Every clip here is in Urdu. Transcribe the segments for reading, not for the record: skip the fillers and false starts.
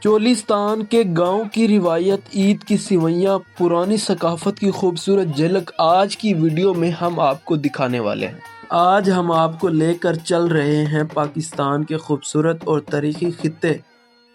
چولستان کے گاؤں کی روایت عید کی سوئیاں پرانی ثقافت کی خوبصورت جھلک آج کی ویڈیو میں ہم آپ کو دکھانے والے ہیں۔ آج ہم آپ کو لے کر چل رہے ہیں پاکستان کے خوبصورت اور تاریخی خطے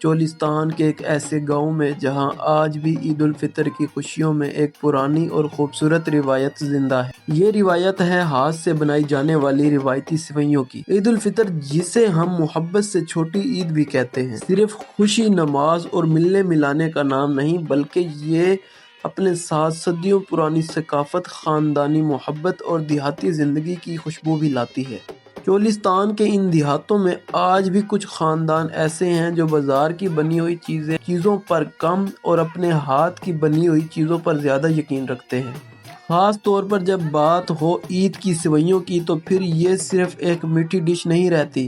چولستان کے ایک ایسے گاؤں میں جہاں آج بھی عید الفطر کی خوشیوں میں ایک پرانی اور خوبصورت روایت زندہ ہے۔ یہ روایت ہے ہاتھ سے بنائی جانے والی روایتی سوئیوں کی۔ عید الفطر جسے ہم محبت سے چھوٹی عید بھی کہتے ہیں، صرف خوشی، نماز اور ملنے ملانے کا نام نہیں بلکہ یہ اپنے ساتھ صدیوں پرانی ثقافت، خاندانی محبت اور دیہاتی زندگی کی خوشبو بھی لاتی ہے۔ چولستان کے ان دیہاتوں میں آج بھی کچھ خاندان ایسے ہیں جو بازار کی بنی ہوئی چیزوں پر کم اور اپنے ہاتھ کی بنی ہوئی چیزوں پر زیادہ یقین رکھتے ہیں۔ خاص طور پر جب بات ہو عید کی سوئیوں کی تو پھر یہ صرف ایک میٹھی ڈش نہیں رہتی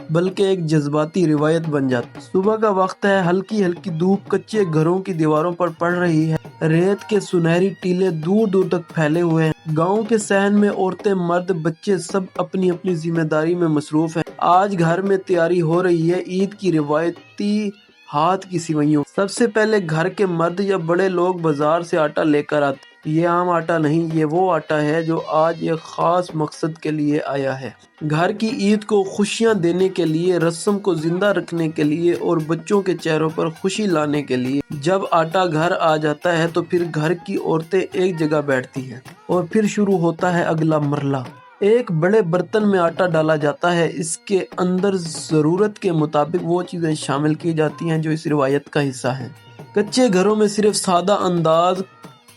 بلکہ ایک جذباتی روایت بن جاتی۔ صبح کا وقت ہے، ہلکی ہلکی دھوپ کچے گھروں کی دیواروں پر پڑ رہی ہے، ریت کے سنہری ٹیلے دور دور تک پھیلے ہوئے ہیں۔ گاؤں کے صحن میں عورتیں، مرد، بچے سب اپنی اپنی ذمہ داری میں مصروف ہیں۔ آج گھر میں تیاری ہو رہی ہے عید کی روایتی ہاتھ کی سوئیوں۔ سب سے پہلے گھر کے مرد یا بڑے لوگ بازار سے آٹا لے کر آتے ہیں۔ یہ عام آٹا نہیں، یہ وہ آٹا ہے جو آج ایک خاص مقصد کے لیے آیا ہے۔ گھر کی عید کو خوشیاں دینے کے لیے، رسم کو زندہ رکھنے کے لیے اور بچوں کے چہروں پر خوشی لانے کے لیے۔ جب آٹا گھر آ جاتا ہے تو پھر گھر کی عورتیں ایک جگہ بیٹھتی ہیں اور پھر شروع ہوتا ہے اگلا مرحلہ۔ ایک بڑے برتن میں آٹا ڈالا جاتا ہے، اس کے اندر ضرورت کے مطابق وہ چیزیں شامل کی جاتی ہیں جو اس روایت کا حصہ ہیں۔ کچے گھروں میں صرف سادہ انداز،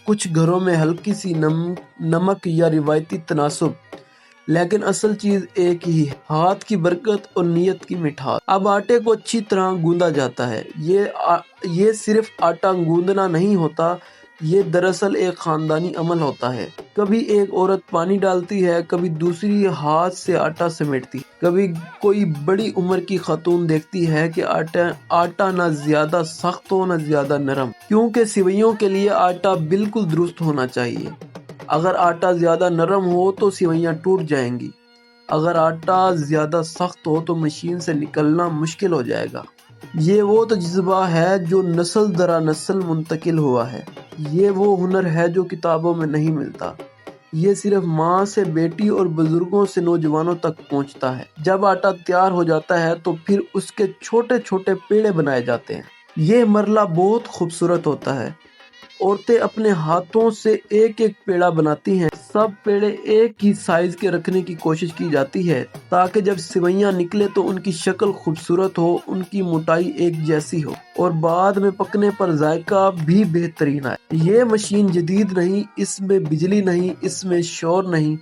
کچھ گھروں میں ہلکی سی نمک یا روایتی تناسب، لیکن اصل چیز ایک ہی ہے: ہاتھ کی برکت اور نیت کی مٹھاس۔ اب آٹے کو اچھی طرح گوندا جاتا ہے۔ یہ صرف آٹا گوندنا نہیں ہوتا، یہ دراصل ایک خاندانی عمل ہوتا ہے۔ کبھی ایک عورت پانی ڈالتی ہے، کبھی دوسری ہاتھ سے آٹا سمیٹتی ہے، کبھی کوئی بڑی عمر کی خاتون دیکھتی ہے کہ آٹا نہ زیادہ سخت ہو نہ زیادہ نرم، کیونکہ سوئیوں کے لیے آٹا بالکل درست ہونا چاہیے۔ اگر آٹا زیادہ نرم ہو تو سوئیاں ٹوٹ جائیں گی، اگر آٹا زیادہ سخت ہو تو مشین سے نکلنا مشکل ہو جائے گا۔ یہ وہ تجربہ ہے جو نسل در نسل منتقل ہوا ہے، یہ وہ ہنر ہے جو کتابوں میں نہیں ملتا، یہ صرف ماں سے بیٹی اور بزرگوں سے نوجوانوں تک پہنچتا ہے۔ جب آٹا تیار ہو جاتا ہے تو پھر اس کے چھوٹے چھوٹے پیڑے بنائے جاتے ہیں۔ یہ مرحلہ بہت خوبصورت ہوتا ہے۔ عورتیں اپنے ہاتھوں سے ایک ایک پیڑا بناتی ہیں، سب پیڑے ایک ہی سائز کے رکھنے کی کوشش کی جاتی ہے تاکہ جب سوئیاں نکلے تو ان کی شکل خوبصورت ہو، ان کی موٹائی ایک جیسی ہو اور بعد میں پکنے پر ذائقہ بھی بہترین آئے۔ یہ مشین جدید نہیں، اس میں بجلی نہیں، اس میں شور نہیں،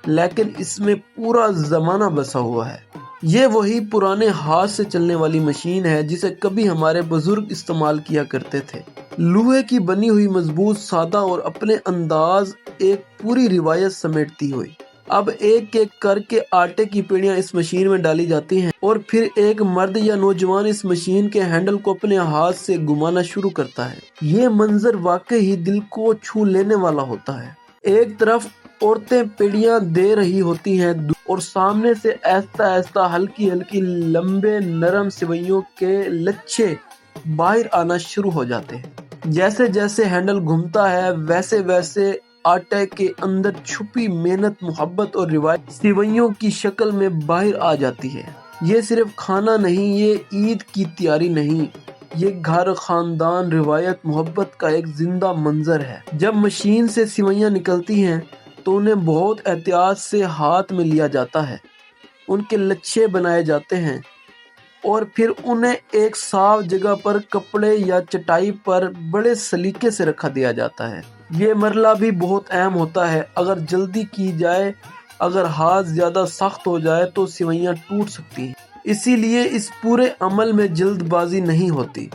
لیکن اس میں پورا زمانہ بسا ہوا ہے۔ یہ وہی پرانے ہاتھ سے چلنے والی مشین ہے جسے کبھی ہمارے بزرگ استعمال کیا کرتے تھے۔ لوہے کی بنی ہوئی، مضبوط، سادہ اور اپنے انداز ایک پوری روایت سمیٹتی ہوئی۔ اب ایک ایک کر کے آٹے کی پیڑیاں اس مشین میں ڈالی جاتی ہیں اور پھر ایک مرد یا نوجوان اس مشین کے ہینڈل کو اپنے ہاتھ سے گھمانا شروع کرتا ہے۔ یہ منظر واقعی دل کو چھو لینے والا ہوتا ہے۔ ایک طرف عورتیں پیڑیاں دے رہی ہوتی ہیں اور سامنے سے آہستہ آہستہ ہلکی ہلکی لمبے نرم سوئیوں کے لچھے باہر آنا شروع ہو جاتے ہیں۔ جیسے جیسے ہینڈل گھومتا ہے ویسے ویسے آٹے کے اندر چھپی محنت، محبت اور روایت سوئیوں کی شکل میں باہر آ جاتی ہے۔ یہ صرف کھانا نہیں، یہ عید کی تیاری نہیں، یہ گھر، خاندان، روایت، محبت کا ایک زندہ منظر ہے۔ جب مشین سے سوئیاں نکلتی ہیں تو انہیں بہت احتیاط سے ہاتھ میں لیا جاتا ہے، ان کے لچھے بنائے جاتے ہیں اور پھر انہیں ایک صاف جگہ پر، کپڑے یا چٹائی پر بڑے سلیقے سے رکھا دیا جاتا ہے۔ یہ مرحلہ بھی بہت اہم ہوتا ہے۔ اگر جلدی کی جائے، اگر ہاتھ زیادہ سخت ہو جائے تو سوئیاں ٹوٹ سکتی ہیں۔ اسی لیے اس پورے عمل میں جلد بازی نہیں ہوتی،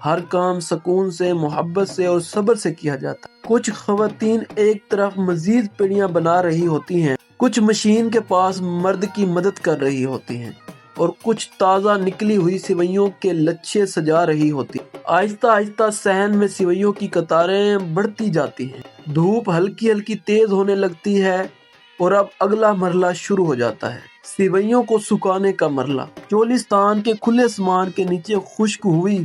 ہر کام سکون سے، محبت سے اور صبر سے کیا جاتا ہے۔ کچھ خواتین ایک طرف مزید پیڑیاں بنا رہی ہوتی ہیں، کچھ مشین کے پاس مرد کی مدد کر رہی ہوتی ہیں اور کچھ تازہ نکلی ہوئی سوئیوں کے لچھے سجا رہی ہوتی ہیں۔ آہستہ آہستہ صحن میں سوئیوں کی قطاریں بڑھتی جاتی ہیں، دھوپ ہلکی ہلکی تیز ہونے لگتی ہے اور اب اگلا مرحلہ شروع ہو جاتا ہے: سوئیوں کو سکھانے کا مرحلہ۔ چولستان کے کھلے آسمان کے نیچے خشک ہوئی